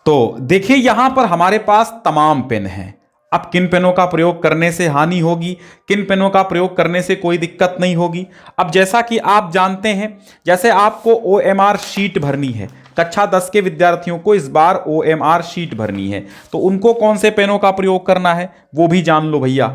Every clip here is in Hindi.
तो देखिए यहां पर हमारे पास तमाम पेन हैं। अब किन पेनों का प्रयोग करने से हानि होगी, किन पेनों का प्रयोग करने से कोई दिक्कत नहीं होगी। अब जैसा कि आप जानते हैं, जैसे आपको OMR शीट भरनी है, कक्षा 10 के विद्यार्थियों को इस बार OMR शीट भरनी है, तो उनको कौन से पेनों का प्रयोग करना है वो भी जान लो भैया।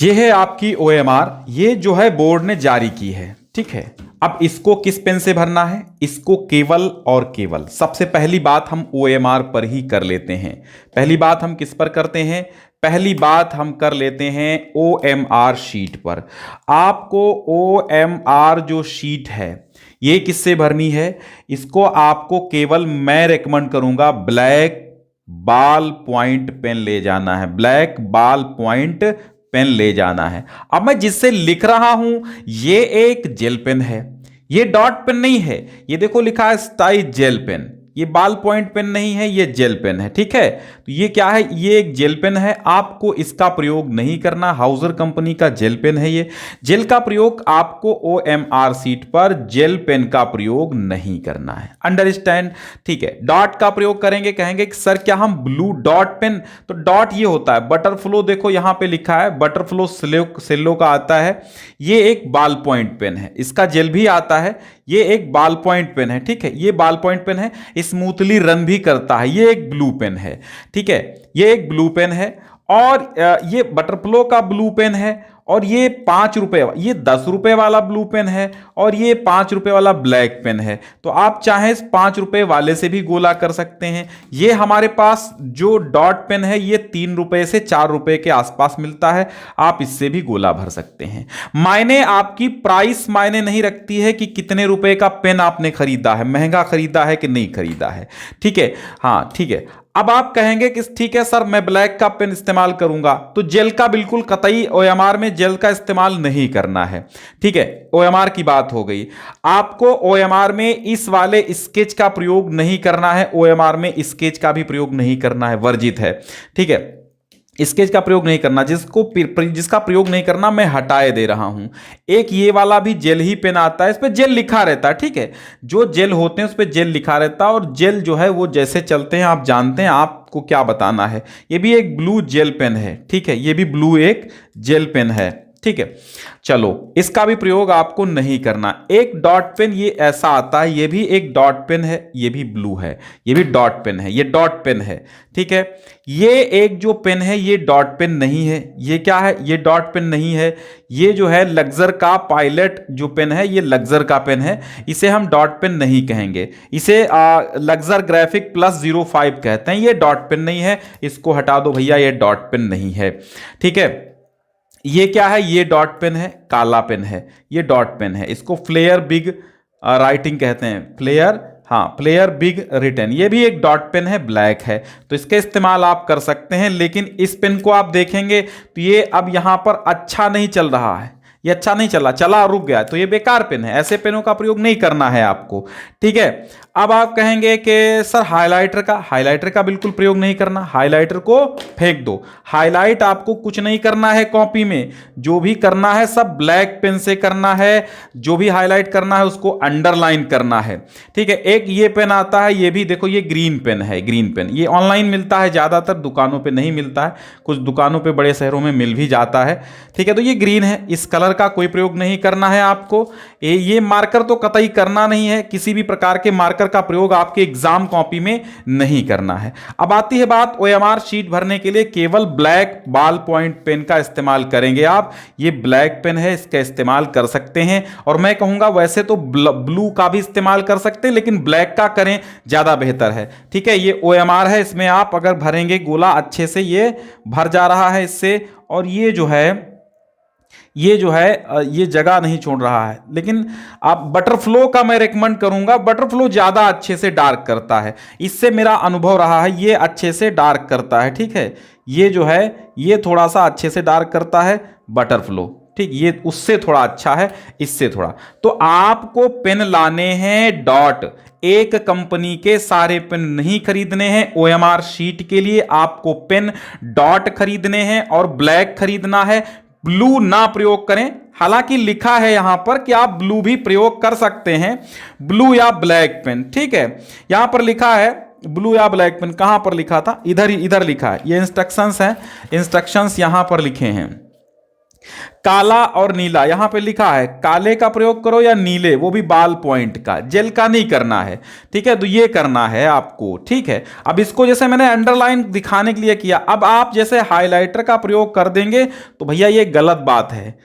ये है आपकी OMR, ये जो है बोर्ड ने जारी की है, ठीक है। अब इसको किस पेन से भरना है, इसको केवल और केवल सबसे पहली बात हम OMR पर ही कर लेते हैं। पहली बात हम किस पर करते हैं, पहली बात हम कर लेते हैं OMR शीट पर। आपको OMR जो शीट है ये किससे भरनी है, इसको आपको केवल मैं रेकमेंड करूंगा ब्लैक बॉल पॉइंट पेन ले जाना है, ब्लैक बॉल पॉइंट पेन ले जाना है। अब मैं जिससे लिख रहा हूं ये एक जेल पेन है, ये डॉट पेन नहीं है। ये देखो लिखा है स्टाई जेल पेन, ये बॉल पॉइंट पेन नहीं है, ये जेल पेन है, ठीक है। तो ये क्या है, ये एक जेल पेन है, आपको इसका प्रयोग नहीं करना। हाउजर कंपनी का जेल पेन है ये। जेल का प्रयोग आपको OMR शीट पर जेल पेन का प्रयोग नहीं करना है, अंडरस्टैंड, ठीक है। डॉट का प्रयोग करेंगे, कहेंगे कि सर क्या हम ब्लू डॉट पेन, तो डॉट ये होता है बटरफ्लो, देखो यहां पे लिखा है बटरफ्लो सेलो का आता है, ये एक बॉल पॉइंट पेन है। इसका जेल भी आता है, ये एक बॉल पॉइंट पेन है, ठीक है। ये बॉल पॉइंट पेन है, स्मूथली रन भी करता है, ये एक ब्लू पेन है, ठीक है। ये एक ब्लू पेन है और ये बटरफ्लो का ब्लू पेन है, और ये 5 रुपए, ये 10 रुपए वाला ब्लू पेन है, और ये 5 रुपए वाला ब्लैक पेन है। तो आप चाहें 5 रुपए वाले से भी गोला कर सकते हैं। ये हमारे पास जो डॉट पेन है ये 3 रुपए से 4 रुपए के आसपास मिलता है, आप इससे भी गोला भर सकते हैं। मायने आपकी प्राइस मायने नहीं रखती है कि कितने रुपए का पेन आपने खरीदा है, महंगा खरीदा है कि नहीं खरीदा है, ठीक है। हाँ ठीक है। अब आप कहेंगे कि ठीक है सर मैं ब्लैक का पेन इस्तेमाल करूंगा, तो जेल का बिल्कुल कतई OMR में जेल का इस्तेमाल नहीं करना है, ठीक है। OMR की बात हो गई। आपको OMR में इस वाले स्केच का प्रयोग नहीं करना है, OMR में स्केच का भी प्रयोग नहीं करना है, वर्जित है, ठीक है। स्केच का प्रयोग नहीं करना, जिसका प्रयोग नहीं करना मैं हटाए दे रहा हूं। एक ये वाला भी जेल ही पेन आता है, इस पे जेल लिखा रहता है, ठीक है। जो जेल होते हैं उस पे जेल लिखा रहता है, और जेल जो है वो जैसे चलते हैं आप जानते हैं, आपको क्या बताना है। ये भी एक ब्लू जेल पेन है, ठीक है, ये भी ब्लू एक जेल पेन है, ठीक है। चलो इसका भी प्रयोग आपको नहीं करना। एक डॉट पेन ये ऐसा आता है, ये भी एक डॉट पेन है, ये भी ब्लू है, ये भी डॉट पेन है, ये डॉट पेन है, ठीक है। ये एक जो पेन है ये डॉट पेन नहीं है, ये क्या है, ये डॉट पेन नहीं है। ये जो है लग्जर का पायलट जो पेन है, ये लग्जर का पेन है, इसे हम डॉट पेन नहीं कहेंगे, इसे लग्जर ग्राफिक प्लस 05 कहते हैं। ये डॉट पेन नहीं है, इसको हटा दो भैया, ये डॉट पेन नहीं है, ठीक है। ये क्या है, ये डॉट पेन है, काला पेन है, ये डॉट पेन है, इसको फ्लेयर बिग राइटिंग कहते हैं, फ्लेयर, हाँ फ्लेयर बिग रिटन। ये भी एक डॉट पेन है, ब्लैक है, तो इसके इस्तेमाल आप कर सकते हैं। लेकिन इस पेन को आप देखेंगे तो ये अब यहां पर अच्छा नहीं चल रहा है, ये अच्छा नहीं चला, चला रुक गया, तो ये बेकार पेन है, ऐसे पेनों का प्रयोग नहीं करना है आपको, ठीक है। अब आप कहेंगे कि सर हाइलाइटर का बिल्कुल प्रयोग नहीं करना, हाइलाइटर को फेंक दो। हाईलाइट आपको कुछ नहीं करना है कॉपी में, जो भी करना है सब ब्लैक पेन से करना है, जो भी हाईलाइट करना है उसको अंडरलाइन करना है, ठीक है। एक ये पेन आता है, ये भी देखो ये ग्रीन पेन है, ग्रीन पेन, ये ऑनलाइन मिलता है, ज्यादातर दुकानों पे नहीं मिलता है, कुछ दुकानों पे बड़े शहरों में मिल भी जाता है, ठीक है। तो ये ग्रीन है, इस कलर का कोई प्रयोग नहीं करना है आपको। ये मार्कर तो कतई करना नहीं है, किसी भी प्रकार के मार्कर का प्रयोग आपके एग्जाम कॉपी में नहीं करना है। अब आती है बात OMR शीट भरने के लिए केवल ब्लैक बॉल पॉइंट पेन का इस्तेमाल करेंगे आप। ये ब्लैक पेन है, इसका इस्तेमाल कर सकते हैं, और मैं कहूंगा वैसे तो ब्लू का भी इस्तेमाल कर सकते हैं, लेकिन ब्लैक का करें ज्यादा बेहतर है, ठीक है। ये OMR है, इसमें आप अगर भरेंगे गोला अच्छे से ये भर जा रहा है इससे, और ये जो है ये जगह नहीं छोड़ रहा है। लेकिन आप बटरफ्लो का मैं रेकमेंड करूंगा, बटरफ्लो ज्यादा अच्छे से डार्क करता है, इससे मेरा अनुभव रहा है, ये अच्छे से डार्क करता है, ठीक है। ये जो है ये थोड़ा सा अच्छे से डार्क करता है बटरफ्लो, ठीक, ये उससे थोड़ा अच्छा है, इससे थोड़ा। तो आपको पेन लाने हैं डॉट, एक कंपनी के सारे पेन नहीं खरीदने हैं। OMR शीट के लिए आपको पेन डॉट खरीदने हैं और ब्लैक खरीदना है, ब्लू ना प्रयोग करें। हालांकि लिखा है यहां पर कि आप ब्लू भी प्रयोग कर सकते हैं, ब्लू या ब्लैक पेन, ठीक है। यहां पर लिखा है ब्लू या ब्लैक पेन कहाँ पर लिखा था, इधर लिखा है, ये इंस्ट्रक्शंस हैं, इंस्ट्रक्शंस यहां पर लिखे हैं। काला और नीला यहां पे लिखा है, काले का प्रयोग करो या नीले, वो भी बाल पॉइंट का, जेल का नहीं करना है, ठीक है। तो ये करना है आपको, ठीक है। अब इसको जैसे मैंने अंडरलाइन दिखाने के लिए किया, अब आप जैसे हाइलाइटर का प्रयोग कर देंगे तो भैया ये गलत बात है,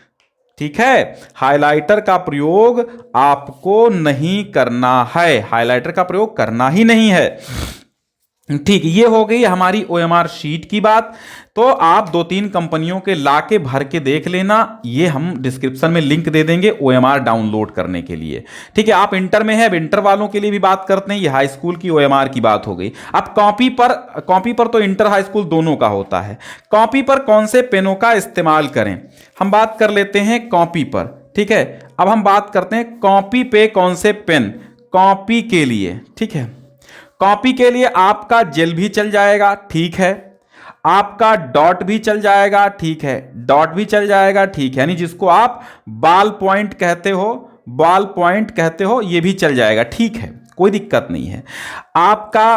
ठीक है। हाइलाइटर का प्रयोग आपको नहीं करना है, हाइलाइटर का प्रयोग करना ही नहीं है, ठीक। ये हो गई हमारी ओएमआर शीट की बात। तो आप 2-3 कंपनियों के लाके भर के देख लेना, ये हम डिस्क्रिप्शन में लिंक दे देंगे ओएमआर डाउनलोड करने के लिए, ठीक है। आप इंटर में है, इंटर वालों के लिए भी बात करते हैं, ये हाई स्कूल की ओएमआर की बात हो गई। अब कॉपी पर तो इंटर हाई स्कूल दोनों का होता है। कॉपी पर कौन से पेनों का इस्तेमाल करें, हम बात कर लेते हैं कॉपी पर, ठीक है। अब हम बात करते हैं कॉपी पे कौन से पेन, कॉपी के लिए, ठीक है। कॉपी के लिए आपका जेल भी चल जाएगा, ठीक है। आपका डॉट भी चल जाएगा, ठीक है, डॉट भी चल जाएगा, ठीक है, यानी जिसको आप बाल पॉइंट कहते हो, ये भी चल जाएगा, ठीक है, कोई दिक्कत नहीं है। आपका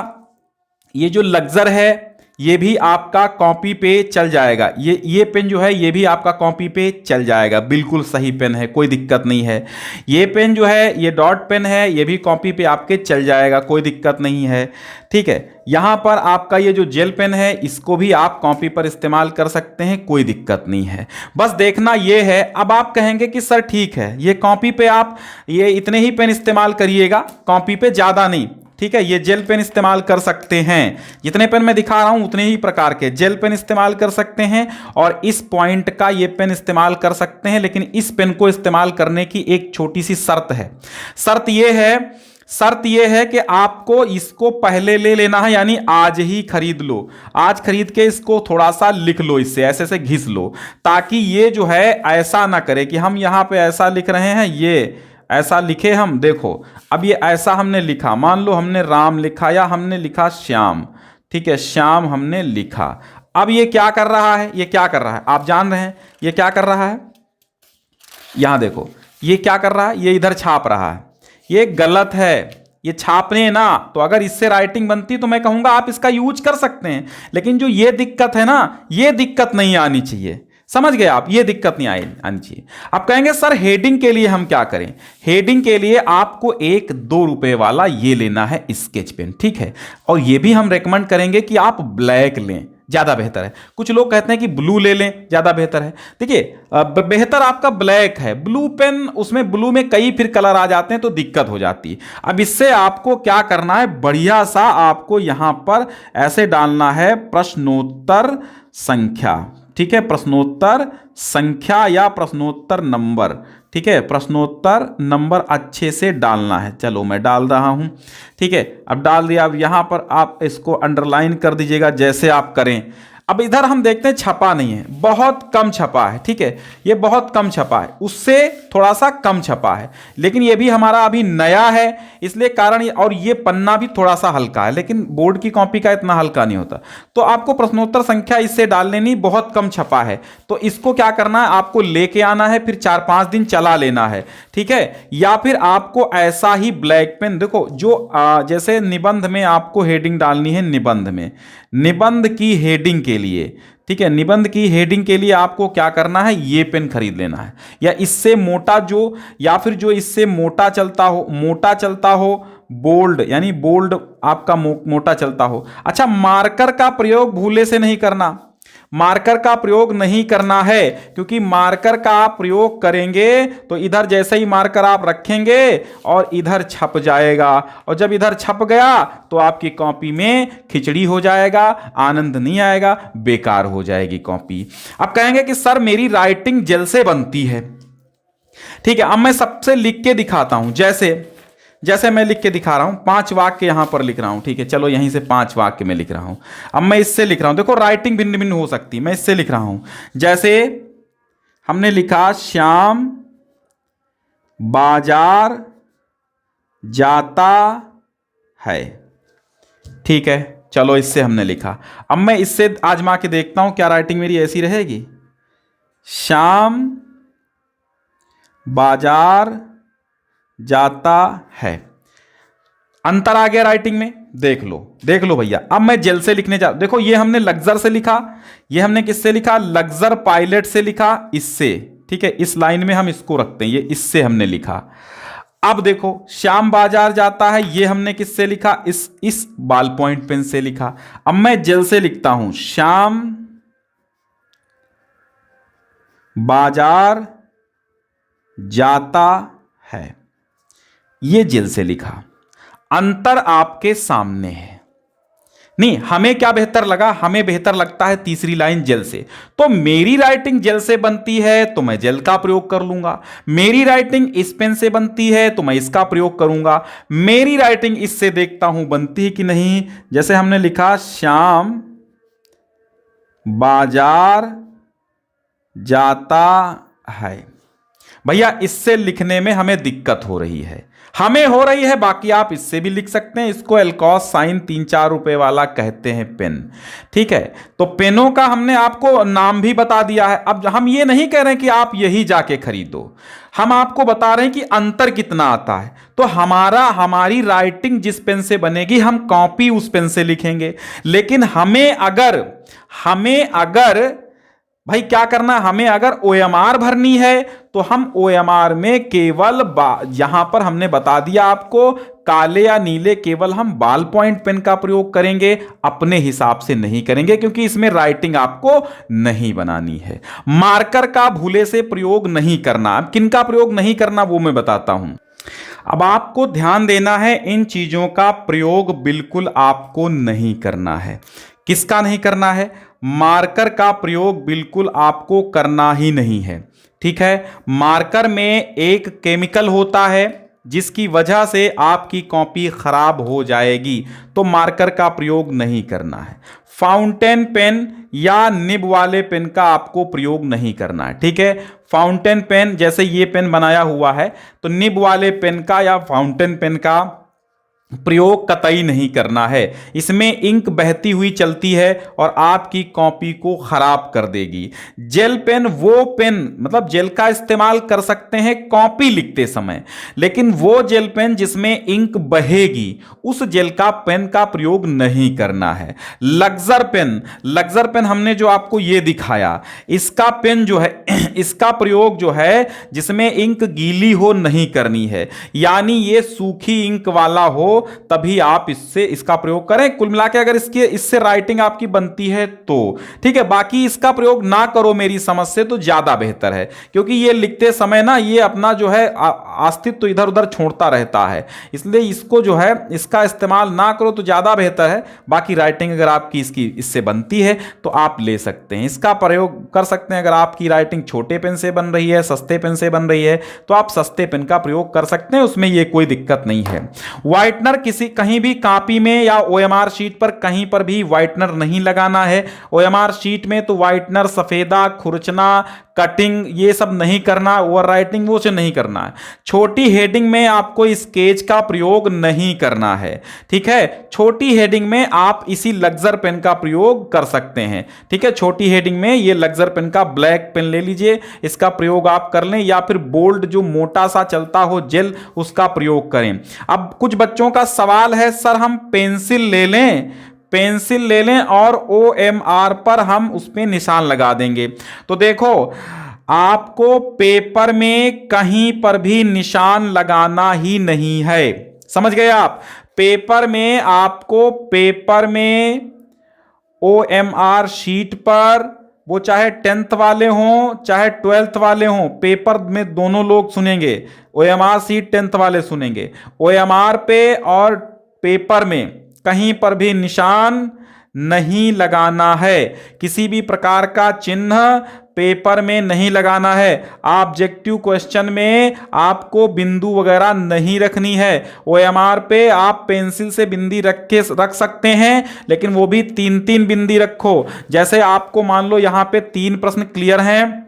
ये जो लग्जर है ये भी आपका कॉपी पे चल जाएगा, ये पेन जो है ये भी आपका कॉपी पे चल जाएगा, बिल्कुल सही पेन है, कोई दिक्कत नहीं है। ये पेन जो है ये डॉट पेन है, ये भी कॉपी पे आपके चल जाएगा, कोई दिक्कत नहीं है, ठीक है। यहां पर आपका ये जो जेल पेन है इसको भी आप कॉपी पर इस्तेमाल कर सकते हैं, कोई दिक्कत नहीं है। बस देखना ये है, अब आप कहेंगे कि सर ठीक है ये कॉपी पे आप ये इतने ही पेन इस्तेमाल करिएगा, कॉपी पे ज़्यादा नहीं, ठीक है। ये जेल पेन इस्तेमाल कर सकते हैं, जितने पेन मैं दिखा रहा हूं उतने ही प्रकार के जेल पेन इस्तेमाल कर सकते हैं, और इस पॉइंट का ये पेन इस्तेमाल कर सकते हैं। लेकिन इस पेन को इस्तेमाल करने की एक छोटी सी शर्त है, शर्त यह है कि आपको इसको पहले ले लेना है, यानी आज ही खरीद लो, आज खरीद के इसको थोड़ा सा लिख लो, इससे ऐसे से घिस लो, ताकि ये जो है ऐसा ना करे कि हम यहां पे ऐसा लिख रहे हैं, ये ऐसा लिखे हम, देखो अब ये ऐसा हमने लिखा, मान लो हमने राम लिखा या हमने लिखा श्याम, ठीक है, श्याम हमने लिखा। अब ये क्या कर रहा है, ये क्या कर रहा है आप जान रहे हैं, ये क्या कर रहा है, यहां देखो ये क्या कर रहा है, ये इधर छाप रहा है, ये गलत है, ये छापने ना, तो अगर इससे राइटिंग बनती तो मैं कहूंगा आप इसका यूज कर सकते हैं, लेकिन जो ये दिक्कत है ना, ये दिक्कत नहीं आनी चाहिए, समझ गए आप, ये दिक्कत नहीं आनी चाहिए। आप कहेंगे सर हेडिंग के लिए हम क्या करें, हेडिंग के लिए आपको एक 2 रुपए वाला ये लेना है स्केच पेन, ठीक है। और ये भी हम रेकमेंड करेंगे कि आप ब्लैक लें, ज़्यादा बेहतर है। कुछ लोग कहते हैं कि ब्लू ले लें, ज़्यादा बेहतर है। देखिए बेहतर आपका ब्लैक है, ब्लू पेन उसमें ब्लू में कई फिर कलर आ जाते हैं तो दिक्कत हो जाती है। अब इससे आपको क्या करना है, बढ़िया सा आपको यहां पर ऐसे डालना है प्रश्नोत्तर संख्या, ठीक है, प्रश्नोत्तर संख्या या प्रश्नोत्तर नंबर, ठीक है, प्रश्नोत्तर नंबर अच्छे से डालना है। चलो मैं डाल रहा हूं, ठीक है, अब डाल दिया। अब यहां पर आप इसको अंडरलाइन कर दीजिएगा जैसे आप करें। अब इधर हम देखते हैं छपा नहीं है, बहुत कम छपा है, ठीक है, ये बहुत कम छपा है, उससे थोड़ा सा कम छपा है, लेकिन ये भी हमारा अभी नया है इसलिए कारण, और ये पन्ना भी थोड़ा सा हल्का है, लेकिन बोर्ड की कॉपी का इतना हल्का नहीं होता। तो आपको प्रश्नोत्तर संख्या इससे डाल लेनी, बहुत कम छपा है, तो इसको क्या करना है, आपको लेके आना है, फिर 4-5 दिन चला लेना है, ठीक है। या फिर आपको ऐसा ही ब्लैक पेन, देखो जो जैसे निबंध में आपको हेडिंग डालनी है, निबंध की हेडिंग के लिए, ठीक है, निबंध की हेडिंग के लिए आपको क्या करना है, ये पेन खरीद लेना है, या इससे मोटा जो, या फिर जो इससे मोटा चलता हो, बोल्ड, यानी बोल्ड आपका मोटा चलता हो। अच्छा, मार्कर का प्रयोग भूले से नहीं करना, मार्कर का प्रयोग नहीं करना है, क्योंकि मार्कर का आप प्रयोग करेंगे तो इधर जैसे ही मार्कर आप रखेंगे और इधर छप जाएगा, और जब इधर छप गया तो आपकी कॉपी में खिचड़ी हो जाएगा, आनंद नहीं आएगा, बेकार हो जाएगी कॉपी। अब कहेंगे कि सर मेरी राइटिंग जेल से बनती है, ठीक है। अब मैं सबसे लिख के दिखाता हूं, जैसे मैं लिख के दिखा रहा हूं, 5 वाक्य यहां पर लिख रहा हूं, ठीक है, चलो यहीं से 5 वाक्य में लिख रहा हूं। अब मैं इससे लिख रहा हूं, देखो राइटिंग भिन्न भिन्न हो सकती है, मैं इससे लिख रहा हूं, जैसे हमने लिखा श्याम बाजार जाता है, ठीक है, चलो इससे हमने लिखा। अब मैं इससे आजमा के देखता हूं क्या राइटिंग मेरी ऐसी रहेगी, श्याम बाजार जाता है, अंतर आ गया राइटिंग में, देख लो भैया, अब मैं जेल से लिखने जा, देखो ये हमने लग्जर से लिखा, ये हमने किससे लिखा, लग्जर पायलट से लिखा, इससे, ठीक है, इस लाइन में हम इसको रखते हैं, ये इससे हमने लिखा। अब देखो श्याम बाजार जाता है, ये हमने किससे लिखा, इस बॉल पॉइंट पेन से लिखा। अब मैं जेल से लिखता हूं, श्याम बाजार जाता है, ये जेल से लिखा। अंतर आपके सामने है। नहीं, हमें क्या बेहतर लगा, हमें बेहतर लगता है तीसरी लाइन जेल से। तो मेरी राइटिंग जेल से बनती है तो मैं जेल का प्रयोग कर लूंगा, मेरी राइटिंग इस पेन से बनती है तो मैं इसका प्रयोग करूंगा, मेरी राइटिंग इससे देखता हूं बनती है कि नहीं। जैसे हमने लिखा श्याम बाजार जाता है, भैया इससे लिखने में हमें दिक्कत हो रही है, हमें हो रही है, बाकी आप इससे भी लिख सकते हैं। इसको एल्कॉस साइन 3-4 रुपए वाला कहते हैं पेन, ठीक है। तो पेनों का हमने आपको नाम भी बता दिया है। अब हम ये नहीं कह रहे हैं कि आप यही जाके खरीदो, हम आपको बता रहे हैं कि अंतर कितना आता है। तो हमारी राइटिंग जिस पेन से बनेगी, हम कॉपी उस पेन से लिखेंगे। लेकिन हमें अगर भाई क्या करना, हमें अगर OMR भरनी है तो हम OMR में केवल यहां पर हमने बता दिया आपको, काले या नीले केवल हम बॉल पॉइंट पेन का प्रयोग करेंगे, अपने हिसाब से नहीं करेंगे, क्योंकि इसमें राइटिंग आपको नहीं बनानी है। मार्कर का भूले से प्रयोग नहीं करना। अब किन का प्रयोग नहीं करना वो मैं बताता हूं। अब आपको ध्यान देना है, इन चीजों का प्रयोग बिल्कुल आपको नहीं करना है। किसका नहीं करना है, मार्कर का प्रयोग बिल्कुल आपको करना ही नहीं है, ठीक है। मार्कर में एक केमिकल होता है जिसकी वजह से आपकी कॉपी खराब हो जाएगी, तो मार्कर का प्रयोग नहीं करना है। फाउंटेन पेन या निब वाले पेन का आपको प्रयोग नहीं करना है, ठीक है। फाउंटेन पेन, जैसे ये पेन बनाया हुआ है, तो निब वाले पेन का या फाउंटेन पेन का प्रयोग कतई नहीं करना है। इसमें इंक बहती हुई चलती है और आपकी कॉपी को खराब कर देगी। जेल पेन वो पेन, मतलब जेल का इस्तेमाल कर सकते हैं कॉपी लिखते समय, लेकिन वो जेल पेन जिसमें इंक बहेगी उस जेल का पेन का प्रयोग नहीं करना है। लग्जर पेन हमने जो आपको ये दिखाया, इसका पेन जो है इसका प्रयोग जो है जिसमें इंक गीली हो नहीं करनी है, यानी ये सूखी इंक वाला हो तभी आप इसका प्रयोग करें। कुल मिला के अगर इससे राइटिंग आपकी बनती है तो ठीक है, बाकी इसका प्रयोग ना करो मेरी समझ से तो ज्यादा बेहतर है, क्योंकि ये लिखते समय ना ये अपना जो है अस्तित्व इधर उधर छोड़ता रहता है, इसलिए इसको जो है इसका इस्तेमाल ना करो तो ज्यादा बेहतर है। बाकी राइटिंग अगर आपकी इससे बनती है तो आप ले सकते हैं, इसका प्रयोग कर सकते हैं। अगर आपकी राइटिंग छोटे पेन से बन रही है, सस्ते पेन से बन रही है, तो आप सस्ते पेन का प्रयोग कर सकते हैं, उसमें ये कोई दिक्कत नहीं है। व्हाइटनर कहीं भी कॉपी में या OMR शीट पर कहीं पर भी व्हाइटनर नहीं लगाना है। OMR शीट में तो व्हाइटनर, सफेदा, खुरचना, कटिंग ये सब नहीं करना, ओवर राइटिंग वो से नहीं करना है। छोटी हेडिंग में आपको स्केच का प्रयोग नहीं करना है, ठीक है। छोटी हेडिंग में आप इसी लग्जर पेन का प्रयोग कर सकते हैं, ठीक है। छोटी हेडिंग में ये लग्जर पेन का ब्लैक पेन ले लीजिए, इसका प्रयोग आप कर लें, या फिर बोल्ड जो मोटा सा चलता हो जेल उसका प्रयोग करें। अब कुछ बच्चों का सवाल है, सर हम पेंसिल ले लें और OMR पर हम उस पे निशान लगा देंगे। तो देखो आपको पेपर में कहीं पर भी निशान लगाना ही नहीं है, समझ गए आप। पेपर में OMR शीट पर, वो चाहे 10th वाले हों चाहे 12th वाले हों, पेपर में दोनों लोग सुनेंगे। OMR शीट 10th वाले सुनेंगे। OMR पे और पेपर में कहीं पर भी निशान नहीं लगाना है, किसी भी प्रकार का चिन्ह पेपर में नहीं लगाना है। ऑब्जेक्टिव क्वेश्चन में आपको बिंदु वगैरह नहीं रखनी है। OMR पे आप पेंसिल से बिंदी रख सकते हैं, लेकिन वो भी 3-3 बिंदी रखो। जैसे आपको मान लो यहां पे 3 प्रश्न क्लियर हैं,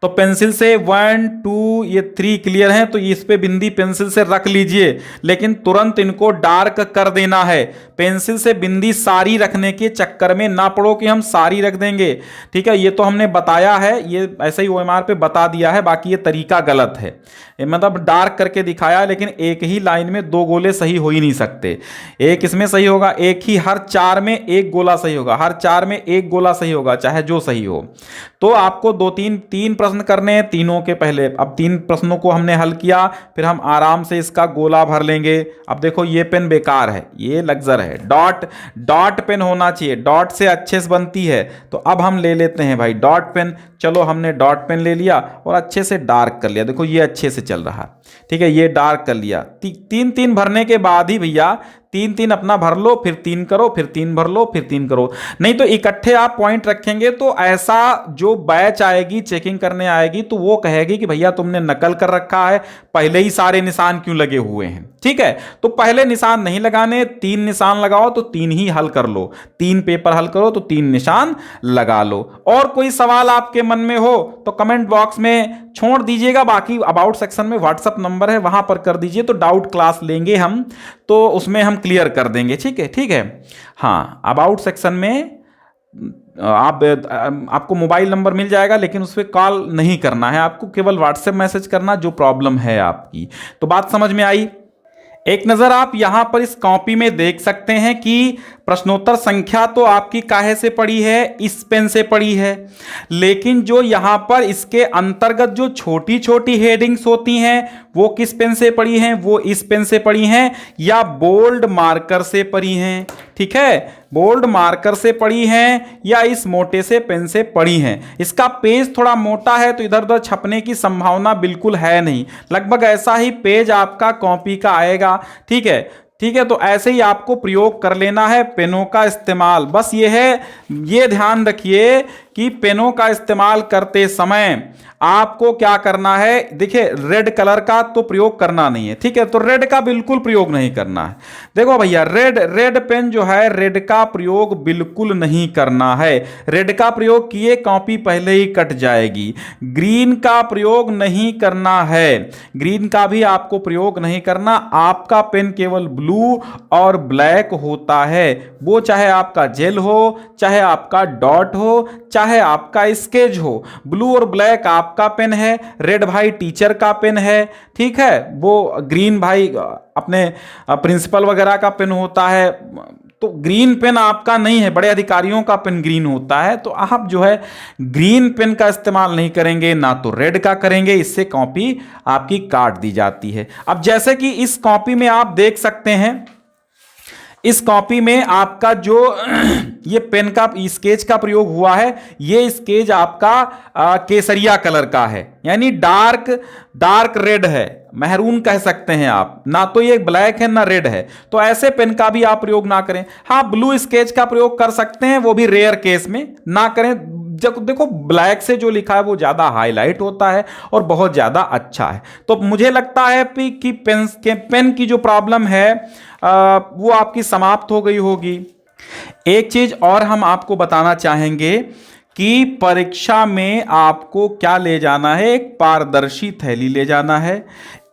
तो पेंसिल से 1 2 ये 3 क्लियर हैं, तो इस पे बिंदी पेंसिल से रख लीजिए, लेकिन तुरंत इनको डार्क कर देना है। पेंसिल से बिंदी सारी रखने के चक्कर में ना पड़ो कि हम सारी रख देंगे, ठीक है। ये तो हमने बताया है, ये ऐसे ही OMR पे बता दिया है, बाकी ये तरीका गलत है। मतलब डार्क करके दिखाया, लेकिन एक ही लाइन में 2 गोले सही हो ही नहीं सकते। एक इसमें सही होगा, एक ही, हर 4 में 1 गोला सही होगा, हर 4 में 1 गोला सही होगा, चाहे जो सही हो। तो आपको 3 प्रश्न करने हैं, तीनों के पहले। अब 3 प्रश्नों को हमने हल किया, फिर हम आराम से इसका गोला भर लेंगे। अब देखो ये पेन बेकार है, ये लग्जर है, डॉट पेन होना चाहिए, डॉट से अच्छे से बनती है। तो अब हम ले लेते हैं भाई डॉट पेन। चलो हमने डॉट पेन ले लिया और अच्छे से डार्क कर लिया। देखो ये अच्छे से चल रहा है, ठीक है, ये डार्क कर लिया। 3 भरने के बाद ही भैया 3 अपना भर लो, फिर 3 करो, फिर 3 भर लो, फिर 3 करो। नहीं तो इकट्ठे आप पॉइंट रखेंगे तो ऐसा जो बैच आएगी, चेकिंग करने आएगी, तो वो कहेगी कि भैया तुमने नकल कर रखा है, पहले ही सारे निशान क्यों लगे हुए हैं, ठीक है। तो पहले निशान नहीं लगाने, 3 निशान लगाओ तो 3 ही हल कर लो, 3 पेपर हल करो तो 3 निशान लगा लो। और कोई सवाल आपके मन में हो तो कमेंट बॉक्स में छोड़ दीजिएगा, बाकी अबाउट सेक्शन में व्हाट्सएप नंबर है, वहां पर कर दीजिए, तो डाउट क्लास लेंगे हम, तो उसमें हम क्लियर कर देंगे, ठीक है, ठीक है। हाँ, अबाउट सेक्शन में आपको मोबाइल नंबर मिल जाएगा, लेकिन उस पर कॉल नहीं करना है, आपको केवल व्हाट्सएप मैसेज करना जो प्रॉब्लम है आपकी। तो बात समझ में आई। एक नज़र आप यहां पर इस कॉपी में देख सकते हैं कि प्रश्नोत्तर संख्या तो आपकी काहे से पड़ी है, इस पेन से पड़ी है, लेकिन जो यहां पर इसके अंतर्गत जो छोटी छोटी हेडिंग्स होती हैं वो किस पेन से पड़ी हैं, वो इस पेन से पड़ी हैं या बोल्ड मार्कर से पड़ी हैं, ठीक है, बोल्ड मार्कर से पड़ी हैं या इस मोटे से पेन से पड़ी हैं। इसका पेज थोड़ा मोटा है तो इधर उधर छपने की संभावना बिल्कुल है नहीं, लगभग ऐसा ही पेज आपका कॉपी का आएगा, ठीक है, ठीक है। तो ऐसे ही आपको प्रयोग कर लेना है पेनों का इस्तेमाल। बस ये है, ये ध्यान रखिए कि पेनों का इस्तेमाल करते समय आपको क्या करना है, देखिए रेड कलर का तो प्रयोग करना नहीं है, ठीक है, तो रेड का बिल्कुल प्रयोग नहीं करना है। देखो भैया रेड पेन जो है, रेड का प्रयोग बिल्कुल नहीं करना है, रेड का प्रयोग किए कॉपी पहले ही कट जाएगी। ग्रीन का प्रयोग नहीं करना है, ग्रीन का भी आपको प्रयोग नहीं करना। आपका पेन केवल ब्लू और ब्लैक होता है, वो चाहे आपका जेल हो, चाहे आपका डॉट हो, चाहे आपका स्केच हो। ब्लू और ब्लैक आपका पेन है, रेड भाई टीचर का पेन है, ठीक है, वो ग्रीन भाई अपने प्रिंसिपल वगैरह का पेन होता है। तो ग्रीन पेन आपका नहीं है, बड़े अधिकारियों का पेन ग्रीन होता है, तो आप जो है ग्रीन पेन का इस्तेमाल नहीं करेंगे, ना तो रेड का करेंगे, इससे कॉपी आपकी काट दी जाती है। अब जैसे कि इस कॉपी में आप देख सकते हैं, इस कॉपी में आपका जो ये पेन का स्केच का प्रयोग हुआ है, ये स्केच आपका केसरिया कलर का है, यानी डार्क रेड है, महरून कह सकते हैं आप, ना तो ये ब्लैक है ना रेड है। तो ऐसे पेन का भी आप प्रयोग ना करें। हाँ, ब्लू स्केच का प्रयोग कर सकते हैं, वो भी रेयर केस में, ना करें। जब देखो ब्लैक से जो लिखा है वो ज़्यादा हाईलाइट होता है और बहुत ज़्यादा अच्छा है। तो मुझे लगता है कि पेन की जो प्रॉब्लम है वो आपकी समाप्त हो गई होगी। एक चीज़ और हम आपको बताना चाहेंगे कि परीक्षा में आपको क्या ले जाना है, एक पारदर्शी थैली ले जाना है,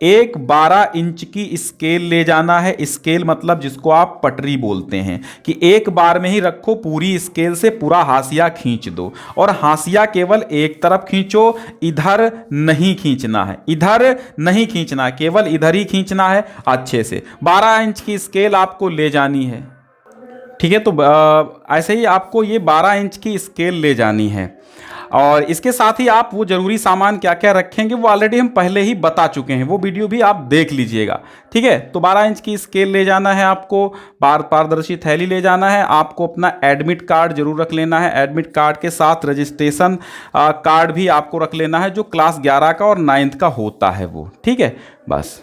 एक 12 इंच की स्केल ले जाना है। स्केल मतलब जिसको आप पटरी बोलते हैं, कि एक बार में ही रखो, पूरी स्केल से पूरा हाशिया खींच दो, और हाशिया केवल एक तरफ खींचो, इधर नहीं खींचना है, इधर नहीं खींचना, केवल इधर ही खींचना है अच्छे से। 12 इंच की स्केल आपको ले जानी है, ठीक है। तो ऐसे ही आपको ये 12 इंच की स्केल ले जानी है, और इसके साथ ही आप वो जरूरी सामान क्या क्या रखेंगे वो ऑलरेडी हम पहले ही बता चुके हैं, वो वीडियो भी आप देख लीजिएगा, ठीक है। तो 12 इंच की स्केल ले जाना है आपको, पारदर्शी थैली ले जाना है आपको, अपना एडमिट कार्ड जरूर रख लेना है, एडमिट कार्ड के साथ रजिस्ट्रेशन कार्ड भी आपको रख लेना है, जो क्लास 11 का और 9th का होता है वो, ठीक है। बस।